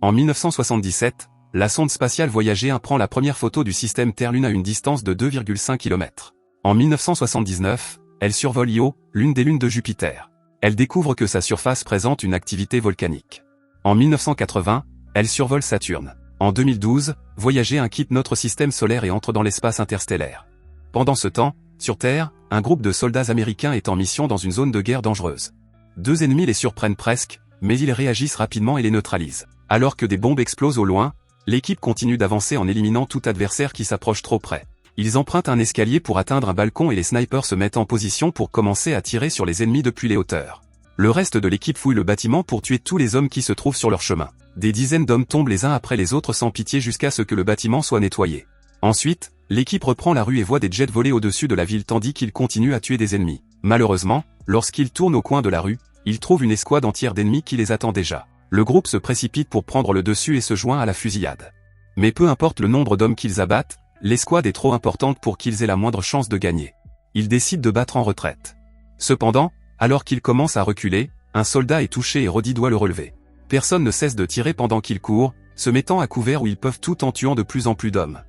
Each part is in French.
En 1977, la sonde spatiale Voyager 1 prend la première photo du système Terre-Lune à une distance de 2,5 km. En 1979, elle survole Io, l'une des lunes de Jupiter. Elle découvre que sa surface présente une activité volcanique. En 1980, elle survole Saturne. En 2012, Voyager 1 quitte notre système solaire et entre dans l'espace interstellaire. Pendant ce temps, sur Terre, un groupe de soldats américains est en mission dans une zone de guerre dangereuse. Deux ennemis les surprennent presque, mais ils réagissent rapidement et les neutralisent. Alors que des bombes explosent au loin, l'équipe continue d'avancer en éliminant tout adversaire qui s'approche trop près. Ils empruntent un escalier pour atteindre un balcon et les snipers se mettent en position pour commencer à tirer sur les ennemis depuis les hauteurs. Le reste de l'équipe fouille le bâtiment pour tuer tous les hommes qui se trouvent sur leur chemin. Des dizaines d'hommes tombent les uns après les autres sans pitié jusqu'à ce que le bâtiment soit nettoyé. Ensuite, l'équipe reprend la rue et voit des jets voler au-dessus de la ville tandis qu'ils continuent à tuer des ennemis. Malheureusement, lorsqu'ils tournent au coin de la rue, ils trouvent une escouade entière d'ennemis qui les attend déjà. Le groupe se précipite pour prendre le dessus et se joint à la fusillade. Mais peu importe le nombre d'hommes qu'ils abattent, l'escouade est trop importante pour qu'ils aient la moindre chance de gagner. Ils décident de battre en retraite. Cependant, alors qu'ils commencent à reculer, un soldat est touché et Roddy doit le relever. Personne ne cesse de tirer pendant qu'ils courent, se mettant à couvert où ils peuvent tout en tuant de plus en plus d'hommes.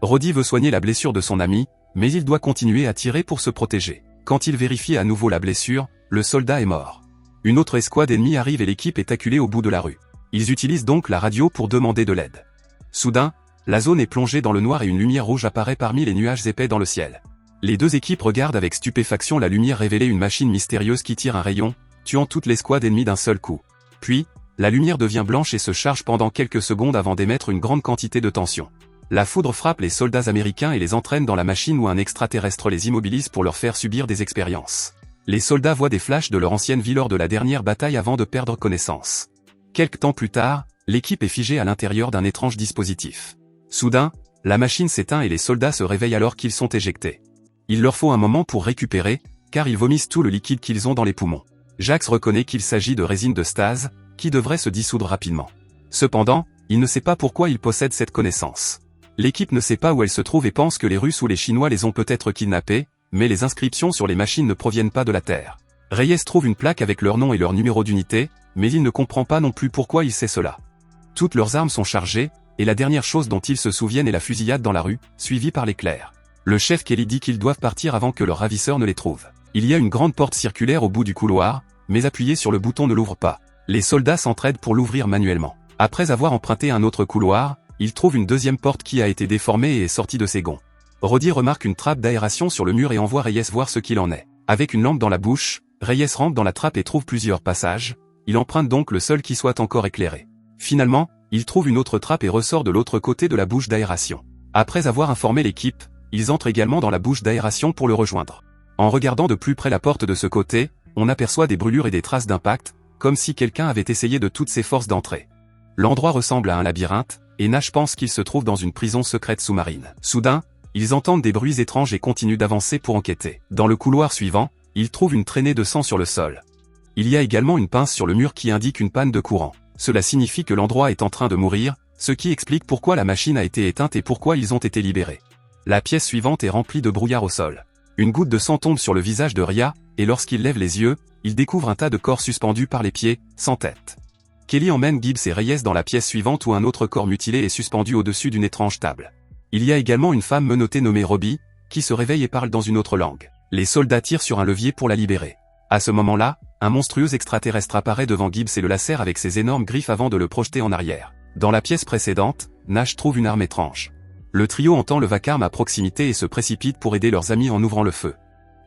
Roddy veut soigner la blessure de son ami, mais il doit continuer à tirer pour se protéger. Quand il vérifie à nouveau la blessure, le soldat est mort. Une autre escouade ennemie arrive et l'équipe est acculée au bout de la rue. Ils utilisent donc la radio pour demander de l'aide. Soudain, la zone est plongée dans le noir et une lumière rouge apparaît parmi les nuages épais dans le ciel. Les deux équipes regardent avec stupéfaction la lumière révéler une machine mystérieuse qui tire un rayon, tuant toute l'escouade ennemie d'un seul coup. Puis, la lumière devient blanche et se charge pendant quelques secondes avant d'émettre une grande quantité de tension. La foudre frappe les soldats américains et les entraîne dans la machine où un extraterrestre les immobilise pour leur faire subir des expériences. Les soldats voient des flashs de leur ancienne vie lors de la dernière bataille avant de perdre connaissance. Quelque temps plus tard, l'équipe est figée à l'intérieur d'un étrange dispositif. Soudain, la machine s'éteint et les soldats se réveillent alors qu'ils sont éjectés. Il leur faut un moment pour récupérer, car ils vomissent tout le liquide qu'ils ont dans les poumons. Jax reconnaît qu'il s'agit de résine de stase, qui devrait se dissoudre rapidement. Cependant, il ne sait pas pourquoi il possède cette connaissance. L'équipe ne sait pas où elle se trouve et pense que les Russes ou les Chinois les ont peut-être kidnappés, mais les inscriptions sur les machines ne proviennent pas de la Terre. Reyes trouve une plaque avec leur nom et leur numéro d'unité, mais il ne comprend pas non plus pourquoi il sait cela. Toutes leurs armes sont chargées, et la dernière chose dont ils se souviennent est la fusillade dans la rue, suivie par l'éclair. Le chef Kelly dit qu'ils doivent partir avant que leur ravisseur ne les trouve. Il y a une grande porte circulaire au bout du couloir, mais appuyer sur le bouton ne l'ouvre pas. Les soldats s'entraident pour l'ouvrir manuellement. Après avoir emprunté un autre couloir, ils trouvent une deuxième porte qui a été déformée et est sortie de ses gonds. Roddy remarque une trappe d'aération sur le mur et envoie Reyes voir ce qu'il en est. Avec une lampe dans la bouche, Reyes rentre dans la trappe et trouve plusieurs passages, il emprunte donc le seul qui soit encore éclairé. Finalement, il trouve une autre trappe et ressort de l'autre côté de la bouche d'aération. Après avoir informé l'équipe, ils entrent également dans la bouche d'aération pour le rejoindre. En regardant de plus près la porte de ce côté, on aperçoit des brûlures et des traces d'impact, comme si quelqu'un avait essayé de toutes ses forces d'entrer. L'endroit ressemble à un labyrinthe, et Nash pense qu'il se trouve dans une prison secrète sous-marine. Soudain, ils entendent des bruits étranges et continuent d'avancer pour enquêter. Dans le couloir suivant, ils trouvent une traînée de sang sur le sol. Il y a également une pince sur le mur qui indique une panne de courant. Cela signifie que l'endroit est en train de mourir, ce qui explique pourquoi la machine a été éteinte et pourquoi ils ont été libérés. La pièce suivante est remplie de brouillard au sol. Une goutte de sang tombe sur le visage de Ria, et lorsqu'il lève les yeux, il découvre un tas de corps suspendus par les pieds, sans tête. Kelly emmène Gibbs et Reyes dans la pièce suivante où un autre corps mutilé est suspendu au-dessus d'une étrange table. Il y a également une femme menottée nommée Robbie, qui se réveille et parle dans une autre langue. Les soldats tirent sur un levier pour la libérer. À ce moment-là, un monstrueux extraterrestre apparaît devant Gibbs et le lacère avec ses énormes griffes avant de le projeter en arrière. Dans la pièce précédente, Nash trouve une arme étrange. Le trio entend le vacarme à proximité et se précipite pour aider leurs amis en ouvrant le feu.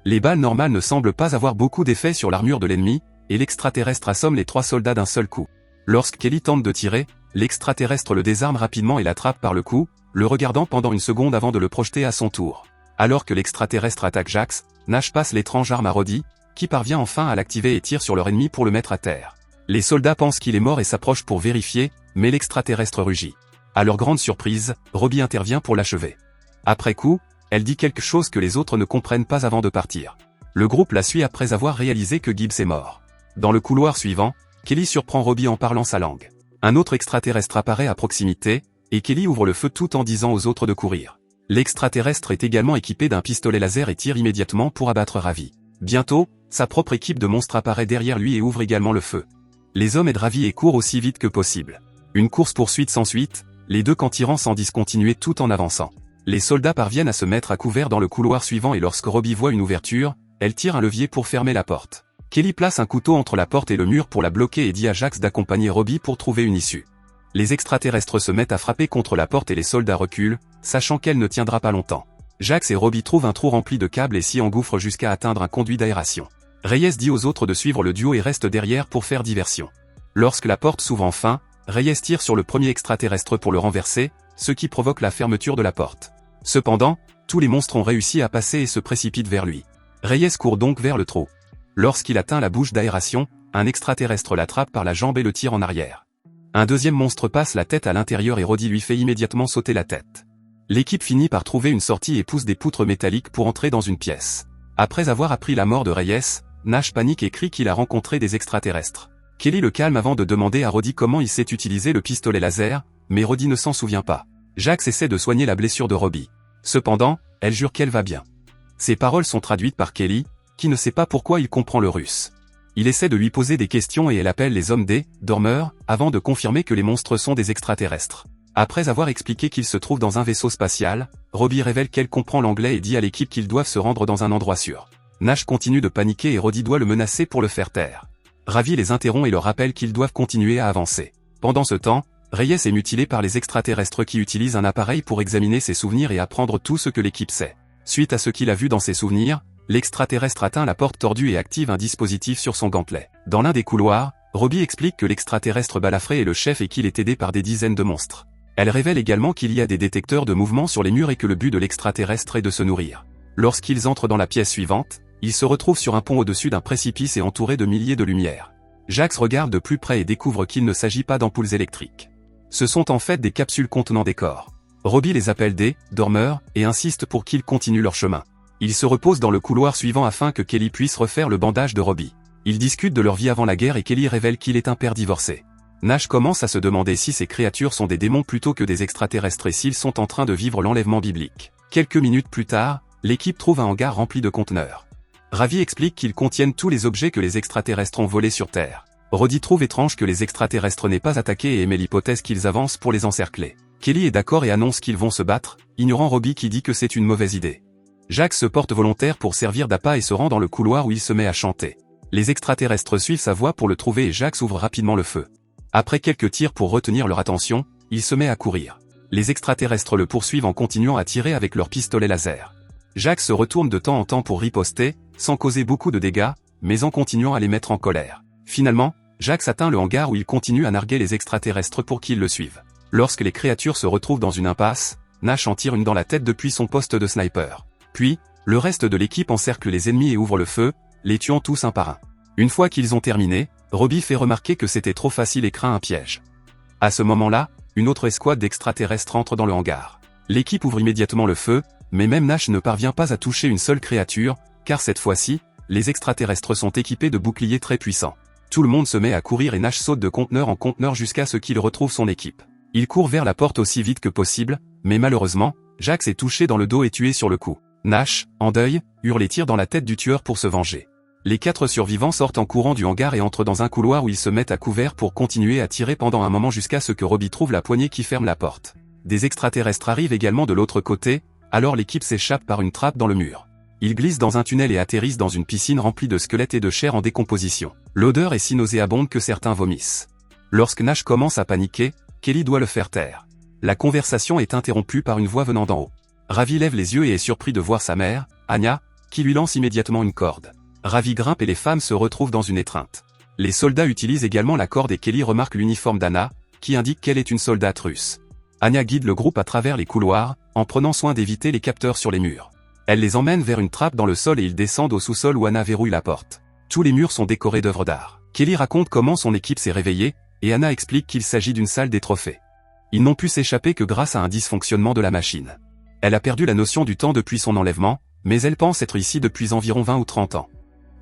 Les balles normales ne semblent pas avoir beaucoup d'effet sur l'armure de l'ennemi, et l'extraterrestre assomme les 3 soldats d'un seul coup. Lorsque Kelly tente de tirer, l'extraterrestre le désarme rapidement et l'attrape par le cou, le regardant pendant une seconde avant de le projeter à son tour. Alors que l'extraterrestre attaque Jax, Nash passe l'étrange arme à Roddy, qui parvient enfin à l'activer et tire sur leur ennemi pour le mettre à terre. Les soldats pensent qu'il est mort et s'approchent pour vérifier, mais l'extraterrestre rugit. À leur grande surprise, Robbie intervient pour l'achever. Après coup, elle dit quelque chose que les autres ne comprennent pas avant de partir. Le groupe la suit après avoir réalisé que Gibbs est mort. Dans le couloir suivant, Kelly surprend Robbie en parlant sa langue. Un autre extraterrestre apparaît à proximité, et Kelly ouvre le feu tout en disant aux autres de courir. L'extraterrestre est également équipé d'un pistolet laser et tire immédiatement pour abattre Ravi. Bientôt, sa propre équipe de monstres apparaît derrière lui et ouvre également le feu. Les hommes aident Ravi et courent aussi vite que possible. Une course-poursuite s'ensuit, les deux camps tirant sans discontinuer tout en avançant. Les soldats parviennent à se mettre à couvert dans le couloir suivant et lorsque Robbie voit une ouverture, elle tire un levier pour fermer la porte. Kelly place un couteau entre la porte et le mur pour la bloquer et dit à Jax d'accompagner Robbie pour trouver une issue. Les extraterrestres se mettent à frapper contre la porte et les soldats reculent, sachant qu'elle ne tiendra pas longtemps. Jax et Robbie trouvent un trou rempli de câbles et s'y engouffrent jusqu'à atteindre un conduit d'aération. Reyes dit aux autres de suivre le duo et reste derrière pour faire diversion. Lorsque la porte s'ouvre enfin, Reyes tire sur le premier extraterrestre pour le renverser, ce qui provoque la fermeture de la porte. Cependant, tous les monstres ont réussi à passer et se précipitent vers lui. Reyes court donc vers le trou. Lorsqu'il atteint la bouche d'aération, un extraterrestre l'attrape par la jambe et le tire en arrière. Un deuxième monstre passe la tête à l'intérieur et Roddy lui fait immédiatement sauter la tête. L'équipe finit par trouver une sortie et pousse des poutres métalliques pour entrer dans une pièce. Après avoir appris la mort de Reyes, Nash panique et crie qu'il a rencontré des extraterrestres. Kelly le calme avant de demander à Roddy comment il sait utiliser le pistolet laser, mais Roddy ne s'en souvient pas. Jax essaie de soigner la blessure de Robbie. Cependant, elle jure qu'elle va bien. Ses paroles sont traduites par Kelly, qui ne sait pas pourquoi il comprend le russe. Il essaie de lui poser des questions et elle appelle les hommes des dormeurs, avant de confirmer que les monstres sont des extraterrestres. Après avoir expliqué qu'ils se trouvent dans un vaisseau spatial, Robbie révèle qu'elle comprend l'anglais et dit à l'équipe qu'ils doivent se rendre dans un endroit sûr. Nash continue de paniquer et Roddy doit le menacer pour le faire taire. Ravi les interrompt et leur rappelle qu'ils doivent continuer à avancer. Pendant ce temps, Reyes est mutilé par les extraterrestres qui utilisent un appareil pour examiner ses souvenirs et apprendre tout ce que l'équipe sait. Suite à ce qu'il a vu dans ses souvenirs, l'extraterrestre atteint la porte tordue et active un dispositif sur son gantelet. Dans l'un des couloirs, Robbie explique que l'extraterrestre balafré est le chef et qu'il est aidé par des dizaines de monstres. Elle révèle également qu'il y a des détecteurs de mouvement sur les murs et que le but de l'extraterrestre est de se nourrir. Lorsqu'ils entrent dans la pièce suivante, ils se retrouvent sur un pont au-dessus d'un précipice et entourés de milliers de lumières. Jax regarde de plus près et découvre qu'il ne s'agit pas d'ampoules électriques. Ce sont en fait des capsules contenant des corps. Robbie les appelle des dormeurs et insiste pour qu'ils continuent leur chemin. Ils se reposent dans le couloir suivant afin que Kelly puisse refaire le bandage de Robbie. Ils discutent de leur vie avant la guerre et Kelly révèle qu'il est un père divorcé. Nash commence à se demander si ces créatures sont des démons plutôt que des extraterrestres et s'ils sont en train de vivre l'enlèvement biblique. Quelques minutes plus tard, l'équipe trouve un hangar rempli de conteneurs. Ravi explique qu'ils contiennent tous les objets que les extraterrestres ont volés sur Terre. Roddy trouve étrange que les extraterrestres n'aient pas attaqué et émet l'hypothèse qu'ils avancent pour les encercler. Kelly est d'accord et annonce qu'ils vont se battre, ignorant Robbie qui dit que c'est une mauvaise idée. Jax se porte volontaire pour servir d'appât et se rend dans le couloir où il se met à chanter. Les extraterrestres suivent sa voix pour le trouver et Jax ouvre rapidement le feu. Après quelques tirs pour retenir leur attention, il se met à courir. Les extraterrestres le poursuivent en continuant à tirer avec leur pistolet laser. Jax se retourne de temps en temps pour riposter, sans causer beaucoup de dégâts, mais en continuant à les mettre en colère. Finalement, Jax atteint le hangar où il continue à narguer les extraterrestres pour qu'ils le suivent. Lorsque les créatures se retrouvent dans une impasse, Nash en tire une dans la tête depuis son poste de sniper. Puis, le reste de l'équipe encercle les ennemis et ouvre le feu, les tuant tous un par un. Une fois qu'ils ont terminé, Robbie fait remarquer que c'était trop facile et craint un piège. À ce moment-là, une autre escouade d'extraterrestres entre dans le hangar. L'équipe ouvre immédiatement le feu, mais même Nash ne parvient pas à toucher une seule créature, car cette fois-ci, les extraterrestres sont équipés de boucliers très puissants. Tout le monde se met à courir et Nash saute de conteneur en conteneur jusqu'à ce qu'il retrouve son équipe. Il court vers la porte aussi vite que possible, mais malheureusement, Jax est touché dans le dos et tué sur le coup. Nash, en deuil, hurle et tire dans la tête du tueur pour se venger. Les 4 survivants sortent en courant du hangar et entrent dans un couloir où ils se mettent à couvert pour continuer à tirer pendant un moment jusqu'à ce que Robbie trouve la poignée qui ferme la porte. Des extraterrestres arrivent également de l'autre côté, alors l'équipe s'échappe par une trappe dans le mur. Ils glissent dans un tunnel et atterrissent dans une piscine remplie de squelettes et de chair en décomposition. L'odeur est si nauséabonde que certains vomissent. Lorsque Nash commence à paniquer, Kelly doit le faire taire. La conversation est interrompue par une voix venant d'en haut. Ravi lève les yeux et est surpris de voir sa mère, Anya, qui lui lance immédiatement une corde. Ravi grimpe et les femmes se retrouvent dans une étreinte. Les soldats utilisent également la corde et Kelly remarque l'uniforme d'Anna, qui indique qu'elle est une soldate russe. Anya guide le groupe à travers les couloirs, en prenant soin d'éviter les capteurs sur les murs. Elle les emmène vers une trappe dans le sol et ils descendent au sous-sol où Anna verrouille la porte. Tous les murs sont décorés d'œuvres d'art. Kelly raconte comment son équipe s'est réveillée, et Anna explique qu'il s'agit d'une salle des trophées. Ils n'ont pu s'échapper que grâce à un dysfonctionnement de la machine. Elle a perdu la notion du temps depuis son enlèvement, mais elle pense être ici depuis environ 20 ou 30 ans.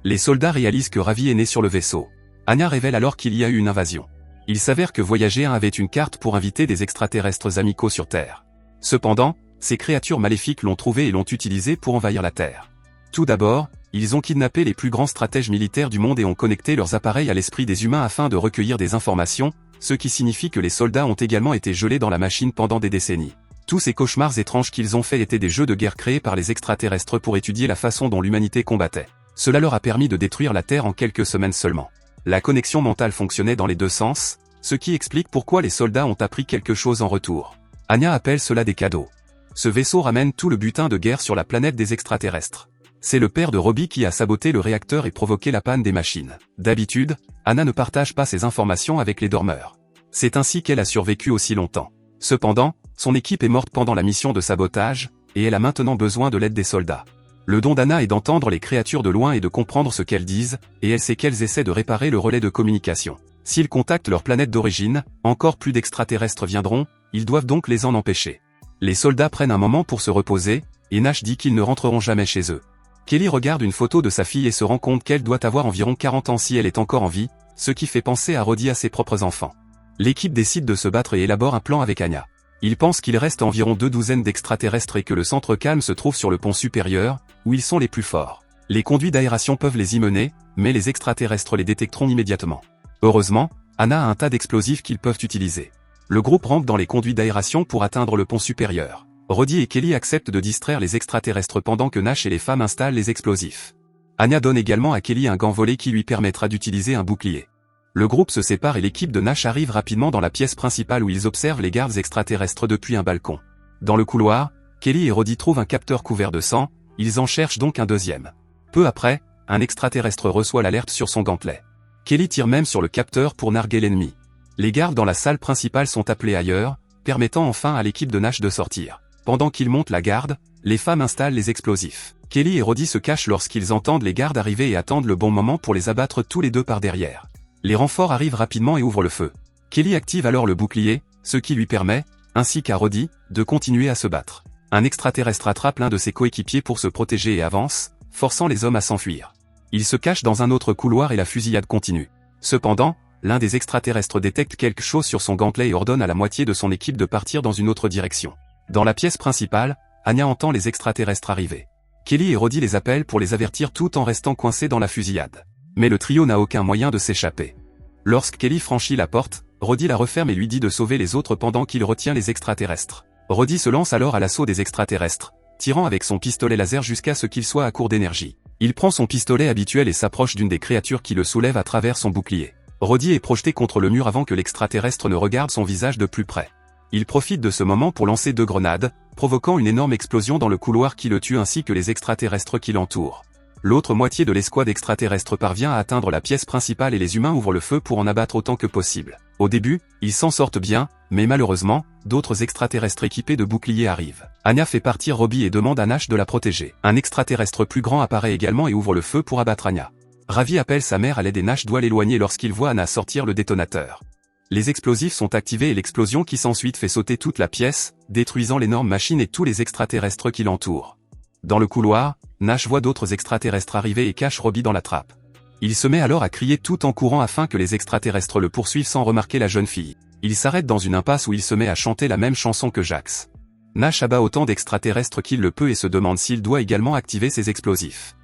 Les soldats réalisent que Ravi est né sur le vaisseau. Anya révèle alors qu'il y a eu une invasion. Il s'avère que Voyager 1 avait une carte pour inviter des extraterrestres amicaux sur Terre. Cependant, ces créatures maléfiques l'ont trouvé et l'ont utilisé pour envahir la Terre. Tout d'abord, Ils ont kidnappé les plus grands stratèges militaires du monde et ont connecté leurs appareils à l'esprit des humains afin de recueillir des informations, ce qui signifie que les soldats ont également été gelés dans la machine pendant des décennies. Tous ces cauchemars étranges qu'ils ont faits étaient des jeux de guerre créés par les extraterrestres pour étudier la façon dont l'humanité combattait. Cela leur a permis de détruire la Terre en quelques semaines seulement. La connexion mentale fonctionnait dans les deux sens, ce qui explique pourquoi les soldats ont appris quelque chose en retour. Anya appelle cela des cadeaux. Ce vaisseau ramène tout le butin de guerre sur la planète des extraterrestres. C'est le père de Robbie qui a saboté le réacteur et provoqué la panne des machines. D'habitude, Anna ne partage pas ses informations avec les dormeurs. C'est ainsi qu'elle a survécu aussi longtemps. Cependant, son équipe est morte pendant la mission de sabotage, et elle a maintenant besoin de l'aide des soldats. Le don d'Anna est d'entendre les créatures de loin et de comprendre ce qu'elles disent, et elle sait qu'elles essaient de réparer le relais de communication. S'ils contactent leur planète d'origine, encore plus d'extraterrestres viendront, ils doivent donc les en empêcher. Les soldats prennent un moment pour se reposer, et Nash dit qu'ils ne rentreront jamais chez eux. Kelly regarde une photo de sa fille et se rend compte qu'elle doit avoir environ 40 ans si elle est encore en vie, ce qui fait penser à Roddy à ses propres enfants. L'équipe décide de se battre et élabore un plan avec Anya. Ils pensent qu'il reste environ 2 douzaines d'extraterrestres et que le centre calme se trouve sur le pont supérieur, où ils sont les plus forts. Les conduits d'aération peuvent les y mener, mais les extraterrestres les détecteront immédiatement. Heureusement, Anna a un tas d'explosifs qu'ils peuvent utiliser. Le groupe rampe dans les conduits d'aération pour atteindre le pont supérieur. Roddy et Kelly acceptent de distraire les extraterrestres pendant que Nash et les femmes installent les explosifs. Anya donne également à Kelly un gant volé qui lui permettra d'utiliser un bouclier. Le groupe se sépare et l'équipe de Nash arrive rapidement dans la pièce principale où ils observent les gardes extraterrestres depuis un balcon. Dans le couloir, Kelly et Roddy trouvent un capteur couvert de sang, ils en cherchent donc un deuxième. Peu après, un extraterrestre reçoit l'alerte sur son gantelet. Kelly tire même sur le capteur pour narguer l'ennemi. Les gardes dans la salle principale sont appelés ailleurs, permettant enfin à l'équipe de Nash de sortir. Pendant qu'ils montent la garde, les femmes installent les explosifs. Kelly et Roddy se cachent lorsqu'ils entendent les gardes arriver et attendent le bon moment pour les abattre tous les deux par derrière. Les renforts arrivent rapidement et ouvrent le feu. Kelly active alors le bouclier, ce qui lui permet, ainsi qu'à Roddy, de continuer à se battre. Un extraterrestre attrape l'un de ses coéquipiers pour se protéger et avance, forçant les hommes à s'enfuir. Il se cache dans un autre couloir et la fusillade continue. Cependant, l'un des extraterrestres détecte quelque chose sur son gantelet et ordonne à la moitié de son équipe de partir dans une autre direction. Dans la pièce principale, Anya entend les extraterrestres arriver. Kelly et Roddy les appellent pour les avertir tout en restant coincés dans la fusillade. Mais le trio n'a aucun moyen de s'échapper. Lorsque Kelly franchit la porte, Roddy la referme et lui dit de sauver les autres pendant qu'il retient les extraterrestres. Roddy se lance alors à l'assaut des extraterrestres, tirant avec son pistolet laser jusqu'à ce qu'il soit à court d'énergie. Il prend son pistolet habituel et s'approche d'une des créatures qui le soulève à travers son bouclier. Roddy est projeté contre le mur avant que l'extraterrestre ne regarde son visage de plus près. Il profite de ce moment pour lancer 2 grenades, provoquant une énorme explosion dans le couloir qui le tue ainsi que les extraterrestres qui l'entourent. L'autre moitié de l'escouade extraterrestre parvient à atteindre la pièce principale et les humains ouvrent le feu pour en abattre autant que possible. Au début, ils s'en sortent bien, mais malheureusement, d'autres extraterrestres équipés de boucliers arrivent. Anya fait partir Robbie et demande à Nash de la protéger. Un extraterrestre plus grand apparaît également et ouvre le feu pour abattre Anya. Ravi appelle sa mère à l'aide et Nash doit l'éloigner lorsqu'il voit Anna sortir le détonateur. Les explosifs sont activés et l'explosion qui s'ensuit fait sauter toute la pièce, détruisant l'énorme machine et tous les extraterrestres qui l'entourent. Dans le couloir, Nash voit d'autres extraterrestres arriver et cache Robbie dans la trappe. Il se met alors à crier tout en courant afin que les extraterrestres le poursuivent sans remarquer la jeune fille. Il s'arrête dans une impasse où il se met à chanter la même chanson que Jax. Nash abat autant d'extraterrestres qu'il le peut et se demande s'il doit également activer ses explosifs.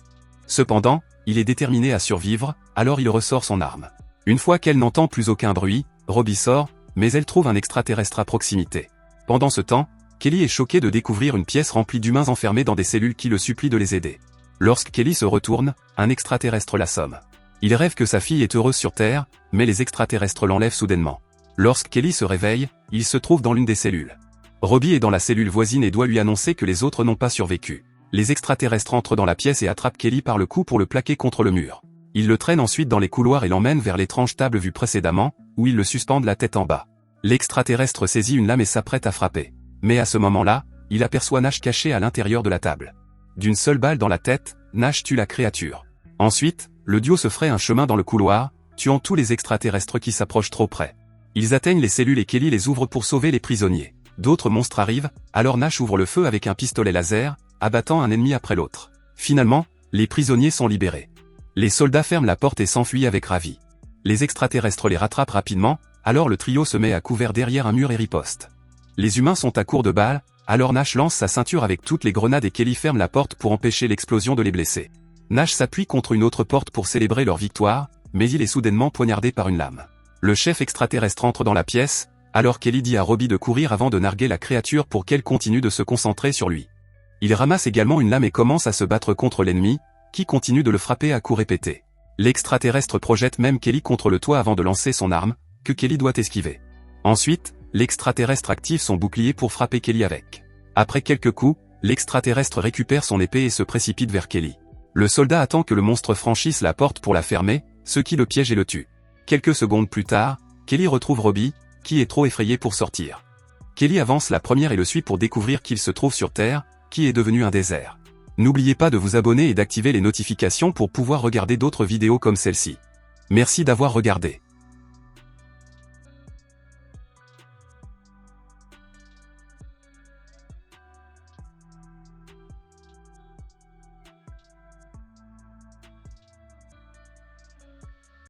Cependant, il est déterminé à survivre, alors il ressort son arme. Une fois qu'elle n'entend plus aucun bruit, Robbie sort, mais elle trouve un extraterrestre à proximité. Pendant ce temps, Kelly est choquée de découvrir une pièce remplie d'humains enfermés dans des cellules qui le supplient de les aider. Lorsque Kelly se retourne, un extraterrestre l'assomme. Il rêve que sa fille est heureuse sur Terre, mais les extraterrestres l'enlèvent soudainement. Lorsque Kelly se réveille, il se trouve dans l'une des cellules. Robbie est dans la cellule voisine et doit lui annoncer que les autres n'ont pas survécu. Les extraterrestres entrent dans la pièce et attrapent Kelly par le cou pour le plaquer contre le mur. Ils le traînent ensuite dans les couloirs et l'emmènent vers l'étrange table vue précédemment, où ils le suspendent la tête en bas. L'extraterrestre saisit une lame et s'apprête à frapper. Mais à ce moment-là, il aperçoit Nash caché à l'intérieur de la table. D'une seule balle dans la tête, Nash tue la créature. Ensuite, le duo se fraye un chemin dans le couloir, tuant tous les extraterrestres qui s'approchent trop près. Ils atteignent les cellules et Kelly les ouvre pour sauver les prisonniers. D'autres monstres arrivent, alors Nash ouvre le feu avec un pistolet laser, abattant un ennemi après l'autre. Finalement, les prisonniers sont libérés. Les soldats ferment la porte et s'enfuient avec Ravi. Les extraterrestres les rattrapent rapidement, alors le trio se met à couvert derrière un mur et riposte. Les humains sont à court de balles, alors Nash lance sa ceinture avec toutes les grenades et Kelly ferme la porte pour empêcher l'explosion de les blesser. Nash s'appuie contre une autre porte pour célébrer leur victoire, mais il est soudainement poignardé par une lame. Le chef extraterrestre entre dans la pièce, alors Kelly dit à Robbie de courir avant de narguer la créature pour qu'elle continue de se concentrer sur lui. Il ramasse également une lame et commence à se battre contre l'ennemi, qui continue de le frapper à coups répétés. L'extraterrestre projette même Kelly contre le toit avant de lancer son arme, que Kelly doit esquiver. Ensuite, l'extraterrestre active son bouclier pour frapper Kelly avec. Après quelques coups, l'extraterrestre récupère son épée et se précipite vers Kelly. Le soldat attend que le monstre franchisse la porte pour la fermer, ce qui le piège et le tue. Quelques secondes plus tard, Kelly retrouve Robbie, qui est trop effrayé pour sortir. Kelly avance la première et le suit pour découvrir qu'il se trouve sur Terre, qui est devenu un désert. N'oubliez pas de vous abonner et d'activer les notifications pour pouvoir regarder d'autres vidéos comme celle-ci. Merci d'avoir regardé.